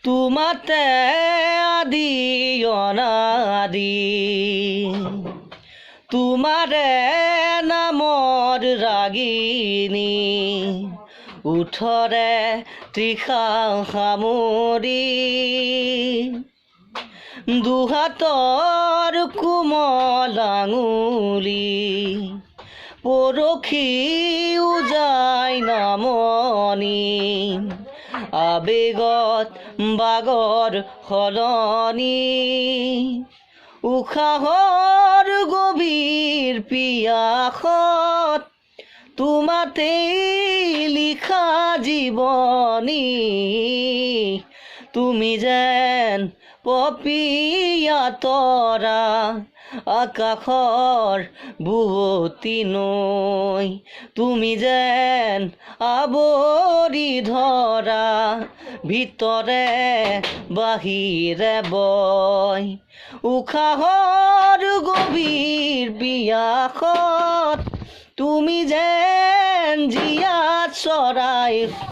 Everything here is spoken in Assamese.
তোমাতে আদি অনাদি তোমাৰে নামৰ ৰাগিনী উঠৰে তৃষা সামৰি দুহাতৰ কোমল আঙুলি পৰখি উজাই নামনি আবেগত বাগৰ সলনি উশাহৰ গভীৰ পিয়াসত তোমাতেই লিখা জীৱনী তুমি যেন পপীয়া তৰা আকাশৰ বুৱতী নৈ তুমি যেন আৱৰি ধৰা ভিতৰে বাহিৰে বয় উশাহৰ গভীৰ পিয়াসত তুমি যেন জীয়া চৰাই